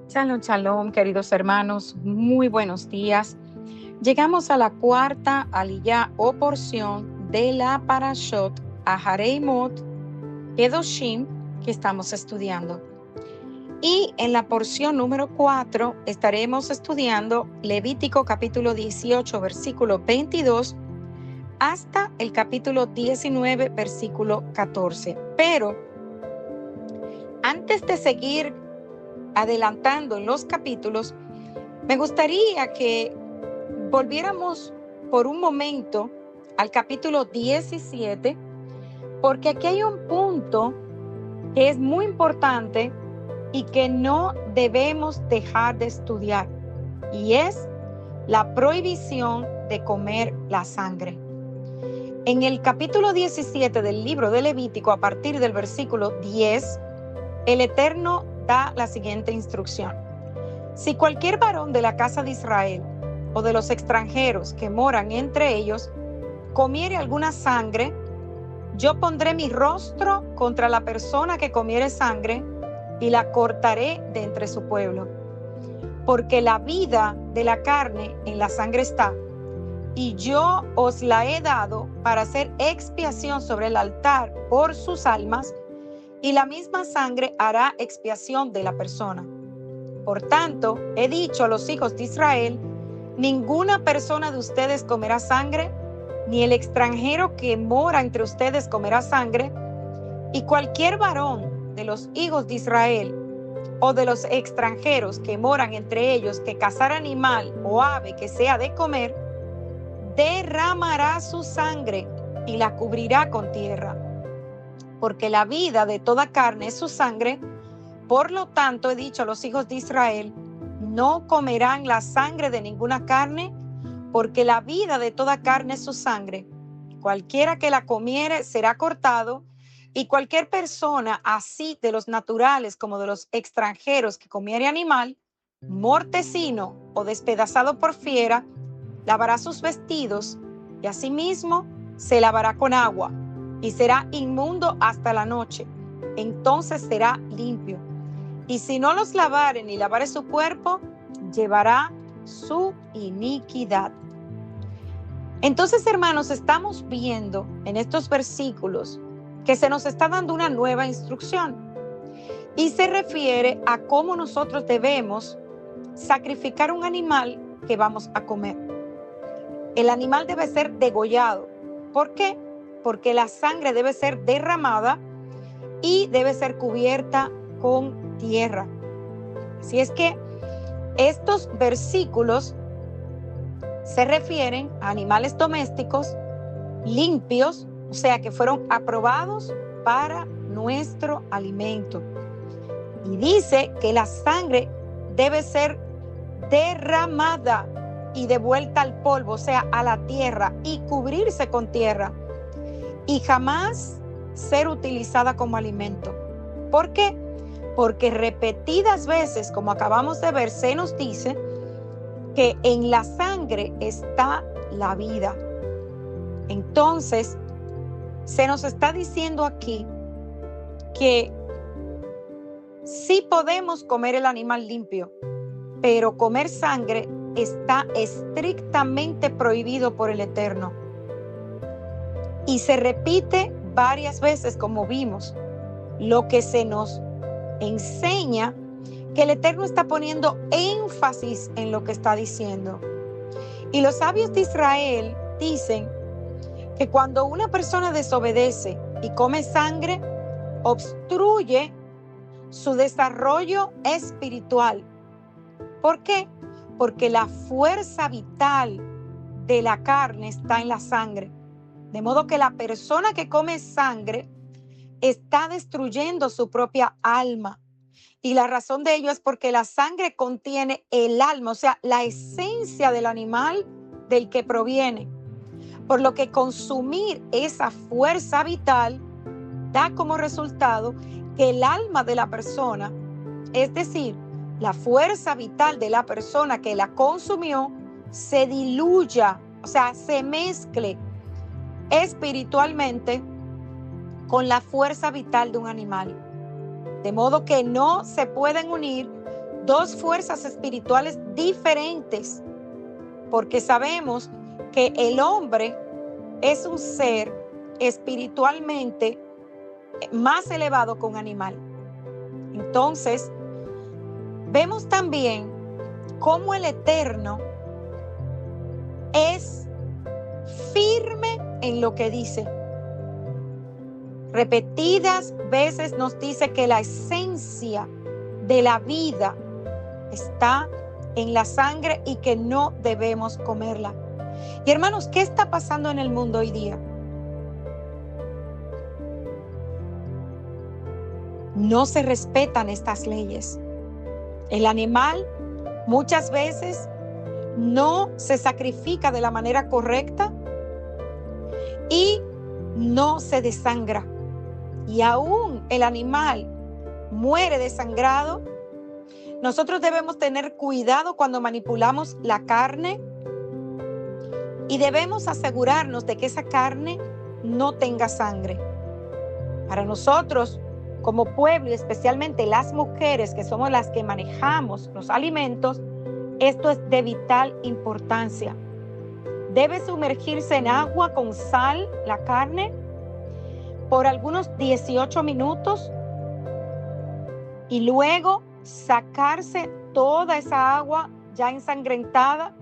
Shalom, shalom, queridos hermanos, muy buenos días. Llegamos a la cuarta aliyá o porción de la Parashot Aharei Mot Kedoshim que estamos estudiando. Y en la porción número 4 estaremos estudiando Levítico capítulo 18, versículo 22 hasta el capítulo 19, versículo 14. Pero antes de seguir adelantando en los capítulos, me gustaría que volviéramos por un momento al capítulo 17, porque aquí hay un punto que es muy importante y que no debemos dejar de estudiar, y es la prohibición de comer la sangre. En el capítulo 17 del libro de Levítico, a partir del versículo 10, el Eterno da la siguiente instrucción: si cualquier varón de la casa de Israel o de los extranjeros que moran entre ellos comiere alguna sangre, yo pondré mi rostro contra la persona que comiere sangre y la cortaré de entre su pueblo. Porque la vida de la carne en la sangre está, y yo os la he dado para hacer expiación sobre el altar por sus almas, y la misma sangre hará expiación de la persona. Por tanto, he dicho a los hijos de Israel: ninguna persona de ustedes comerá sangre, ni el extranjero que mora entre ustedes comerá sangre, y cualquier varón de los hijos de Israel o de los extranjeros que moran entre ellos que cazar animal o ave que sea de comer, derramará su sangre y la cubrirá con tierra. Porque la vida de toda carne es su sangre. Por lo tanto, he dicho a los hijos de Israel: no comerán la sangre de ninguna carne, porque la vida de toda carne es su sangre. Cualquiera que la comiere será cortado, y cualquier persona, así de los naturales como de los extranjeros, que comiere animal, mortecino o despedazado por fiera, lavará sus vestidos, y asimismo se lavará con agua, y será inmundo hasta la noche. Entonces será limpio. Y si no los lavare ni lavare su cuerpo, llevará su iniquidad. Entonces, hermanos, estamos viendo en estos versículos que se nos está dando una nueva instrucción, y se refiere a cómo nosotros debemos sacrificar un animal que vamos a comer. El animal debe ser degollado. ¿Por qué? Porque la sangre debe ser derramada y debe ser cubierta con tierra. Así es que estos versículos se refieren a animales domésticos limpios, o sea, que fueron aprobados para nuestro alimento. Y dice que la sangre debe ser derramada y devuelta al polvo, o sea, a la tierra, y cubrirse con tierra, y jamás ser utilizada como alimento. ¿Por qué? Porque repetidas veces, como acabamos de ver, se nos dice que en la sangre está la vida. Entonces, se nos está diciendo aquí que sí podemos comer el animal limpio, pero comer sangre está estrictamente prohibido por el Eterno. Y se repite varias veces, como vimos, lo que se nos enseña que el Eterno está poniendo énfasis en lo que está diciendo. Y los sabios de Israel dicen que cuando una persona desobedece y come sangre, obstruye su desarrollo espiritual. ¿Por qué? Porque la fuerza vital de la carne está en la sangre. De modo que la persona que come sangre está destruyendo su propia alma. Y la razón de ello es porque la sangre contiene el alma, o sea, la esencia del animal del que proviene. Por lo que consumir esa fuerza vital da como resultado que el alma de la persona, es decir, la fuerza vital de la persona que la consumió, se diluya, o sea, se mezcle espiritualmente con la fuerza vital de un animal. De modo que no se pueden unir dos fuerzas espirituales diferentes, porque sabemos que el hombre es un ser espiritualmente más elevado que un animal. Entonces, vemos también cómo el Eterno es firme en lo que dice. Repetidas veces nos dice que la esencia de la vida está en la sangre y que no debemos comerla. Y hermanos, ¿qué está pasando en el mundo hoy día? No se respetan estas leyes. El animal muchas veces no se sacrifica de la manera correcta y no se desangra. Y aún el animal muere desangrado. Nosotros debemos tener cuidado cuando manipulamos la carne y debemos asegurarnos de que esa carne no tenga sangre. Para nosotros, como pueblo y especialmente las mujeres que somos las que manejamos los alimentos, esto es de vital importancia. Debe sumergirse en agua con sal la carne por algunos 18 minutos y luego sacarse toda esa agua ya ensangrentada.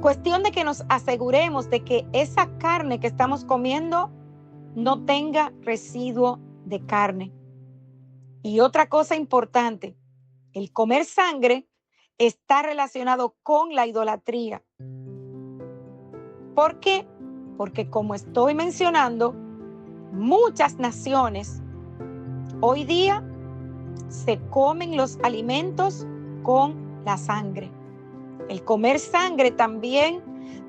Cuestión de que nos aseguremos de que esa carne que estamos comiendo no tenga residuo de carne. Y otra cosa importante, el comer sangre está relacionado con la idolatría. ¿Por qué? Porque como estoy mencionando, muchas naciones hoy día se comen los alimentos con la sangre. El comer sangre también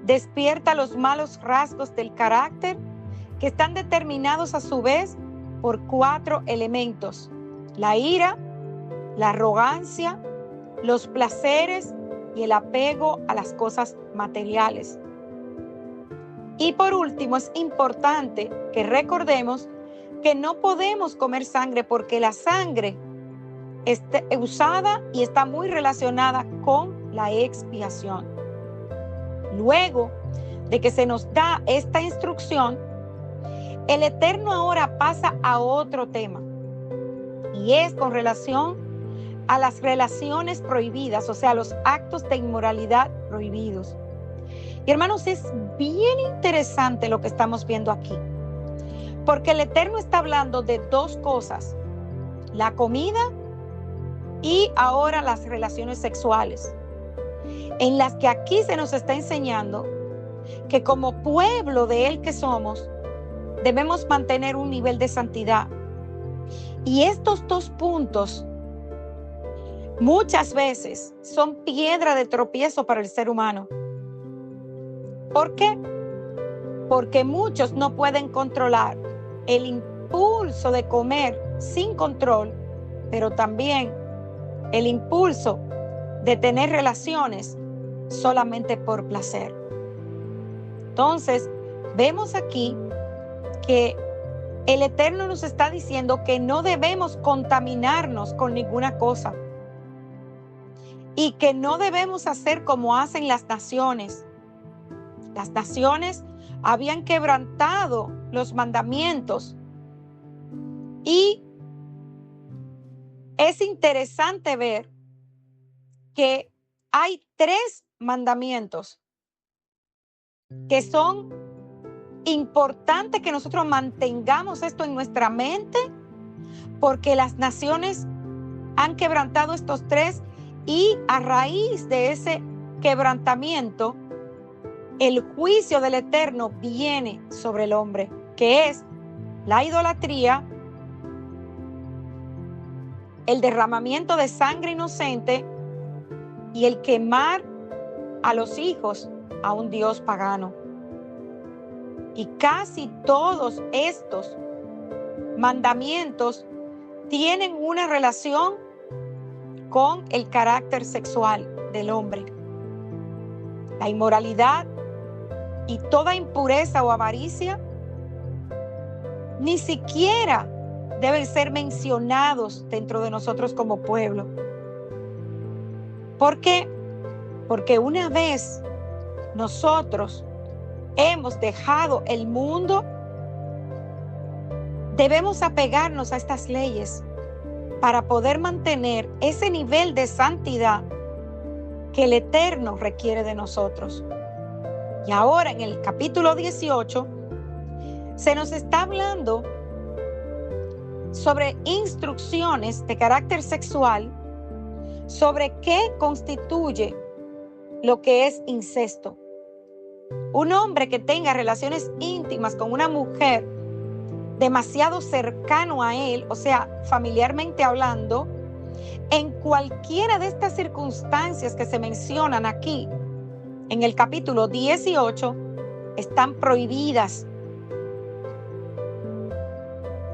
despierta los malos rasgos del carácter que están determinados a su vez por 4 elementos: la ira, la arrogancia, los placeres y el apego a las cosas materiales. Y por último, es importante que recordemos que no podemos comer sangre porque la sangre está usada y está muy relacionada con la expiación. Luego de que se nos da esta instrucción, el Eterno ahora pasa a otro tema y es con relación a las relaciones prohibidas, o sea, los actos de inmoralidad prohibidos. Y hermanos, es bien interesante lo que estamos viendo aquí, porque el Eterno está hablando de dos cosas: la comida y ahora las relaciones sexuales, en las que aquí se nos está enseñando que como pueblo de Él que somos, debemos mantener un nivel de santidad. Y estos dos puntos muchas veces son piedra de tropiezo para el ser humano. ¿Por qué? Porque muchos no pueden controlar el impulso de comer sin control, pero también el impulso de tener relaciones solamente por placer. Entonces, vemos aquí que el Eterno nos está diciendo que no debemos contaminarnos con ninguna cosa y que no debemos hacer como hacen las naciones. Las naciones habían quebrantado los mandamientos y es interesante ver que hay 3 mandamientos que son importantes que nosotros mantengamos esto en nuestra mente, porque las naciones han quebrantado estos 3 y a raíz de ese quebrantamiento, el juicio del Eterno viene sobre el hombre, que es la idolatría, el derramamiento de sangre inocente y el quemar a los hijos a un dios pagano. Y casi todos estos mandamientos tienen una relación con el carácter sexual del hombre. La inmoralidad y toda impureza o avaricia ni siquiera deben ser mencionados dentro de nosotros como pueblo. ¿Por qué? Porque una vez nosotros hemos dejado el mundo, debemos apegarnos a estas leyes para poder mantener ese nivel de santidad que el Eterno requiere de nosotros. Y ahora en el capítulo 18 se nos está hablando sobre instrucciones de carácter sexual, sobre qué constituye lo que es incesto. Un hombre que tenga relaciones íntimas con una mujer demasiado cercano a él, o sea, familiarmente hablando, en cualquiera de estas circunstancias que se mencionan aquí en el capítulo 18, están prohibidas.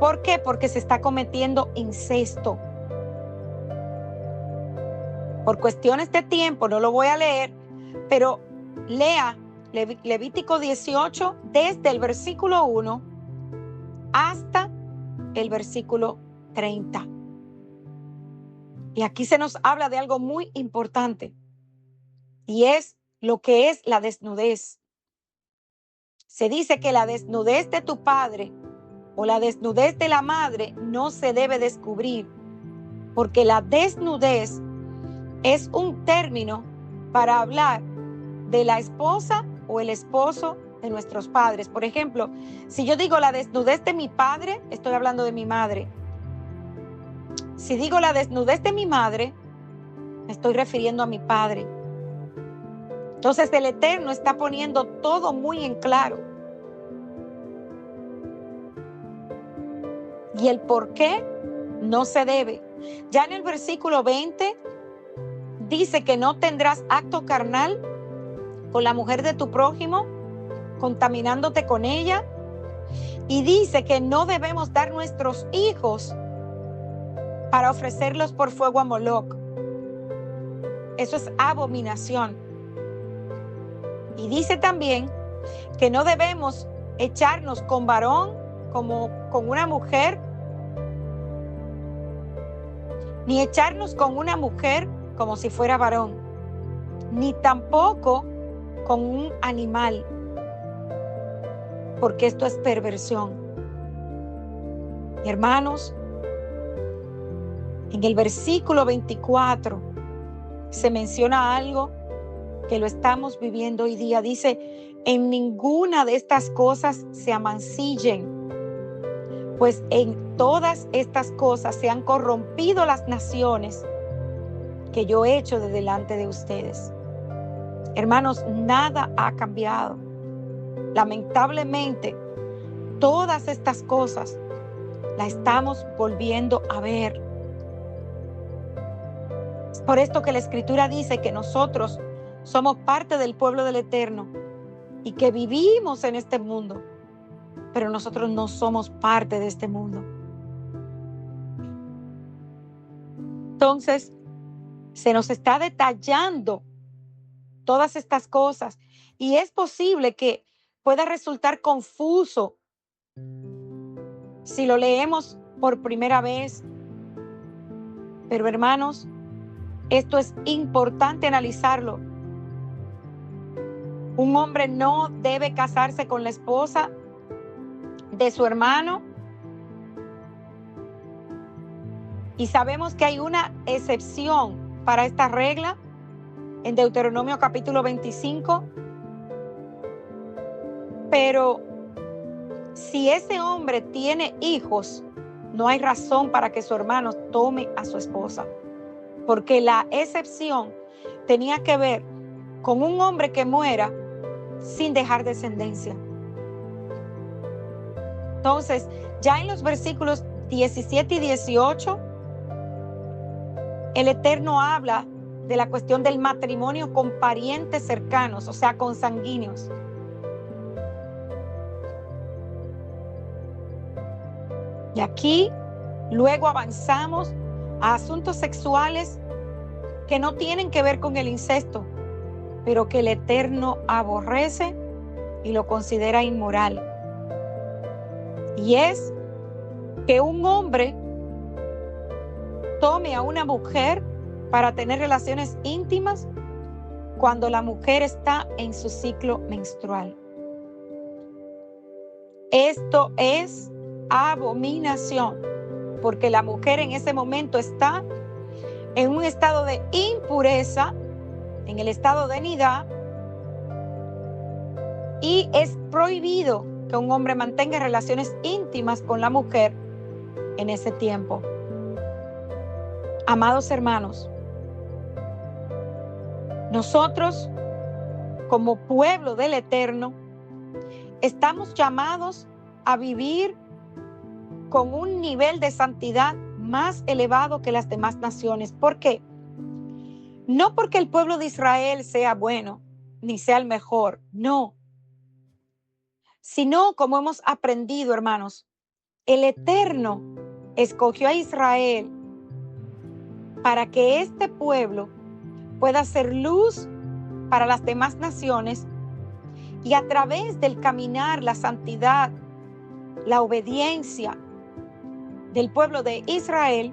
¿Por qué? Porque se está cometiendo incesto. Por cuestiones de tiempo no lo voy a leer, pero lea Levítico 18 desde el versículo 1 hasta el versículo 30. Y aquí se nos habla de algo muy importante, y es lo que es la desnudez. Se dice que la desnudez de tu padre o la desnudez de la madre no se debe descubrir, porque la desnudez es un término para hablar de la esposa o el esposo de nuestros padres. Por ejemplo, si yo digo la desnudez de mi padre, estoy hablando de mi madre. Si digo la desnudez de mi madre, me estoy refiriendo a mi padre. Entonces el Eterno está poniendo todo muy en claro. Y el por qué no se debe. Ya en el versículo 20 dice que no tendrás acto carnal con la mujer de tu prójimo, contaminándote con ella. Y dice que no debemos dar nuestros hijos para ofrecerlos por fuego a Moloc. Eso es abominación. Y dice también que no debemos echarnos con varón como con una mujer, ni echarnos con una mujer como si fuera varón, ni tampoco con un animal, porque esto es perversión. Hermanos, en el versículo 24 se menciona algo que lo estamos viviendo hoy día. Dice, en ninguna de estas cosas se amancillen, pues en todas estas cosas se han corrompido las naciones que yo he hecho de delante de ustedes. Hermanos, nada ha cambiado. Lamentablemente, todas estas cosas las estamos volviendo a ver. Es por esto que la Escritura dice que nosotros somos parte del pueblo del Eterno y que vivimos en este mundo, pero nosotros no somos parte de este mundo. Entonces, se nos está detallando todas estas cosas y es posible que pueda resultar confuso si lo leemos por primera vez. Pero hermanos, esto es importante analizarlo. Un hombre no debe casarse con la esposa de su hermano. Y sabemos que hay una excepción para esta regla en Deuteronomio capítulo 25. Pero si ese hombre tiene hijos, no hay razón para que su hermano tome a su esposa, porque la excepción tenía que ver con un hombre que muera sin dejar descendencia. Entonces, ya en los versículos 17 y 18, el Eterno habla de la cuestión del matrimonio con parientes cercanos, o sea, con sanguíneos. Y aquí luego avanzamos a asuntos sexuales que no tienen que ver con el incesto, pero que el Eterno aborrece y lo considera inmoral. Y es que un hombre tome a una mujer para tener relaciones íntimas cuando la mujer está en su ciclo menstrual. Esto es abominación, porque la mujer en ese momento está en un estado de impureza, en el estado de nidá, y es prohibido que un hombre mantenga relaciones íntimas con la mujer en ese tiempo. Amados hermanos, nosotros como pueblo del Eterno estamos llamados a vivir con un nivel de santidad más elevado que las demás naciones. ¿Por qué? No porque el pueblo de Israel sea bueno, ni sea el mejor, no. Sino, como hemos aprendido, hermanos, el Eterno escogió a Israel para que este pueblo pueda ser luz para las demás naciones y a través del caminar, la santidad, la obediencia del pueblo de Israel,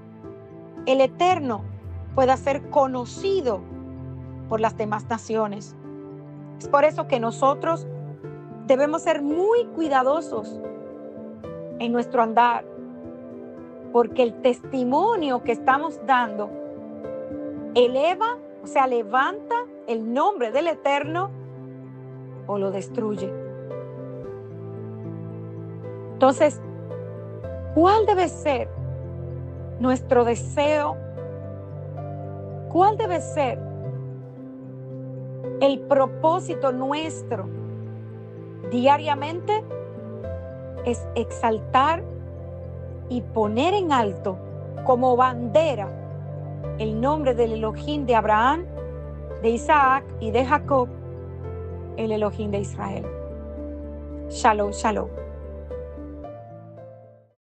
el Eterno pueda ser conocido por las demás naciones. Es por eso que nosotros debemos ser muy cuidadosos en nuestro andar, porque el testimonio que estamos dando eleva, o sea, levanta el nombre del Eterno o lo destruye. Entonces, ¿cuál debe ser nuestro deseo? ¿Cuál debe ser el propósito nuestro diariamente? Es exaltar y poner en alto como bandera el nombre del Elohim de Abraham, de Isaac y de Jacob, el Elohim de Israel. Shalom, shalom.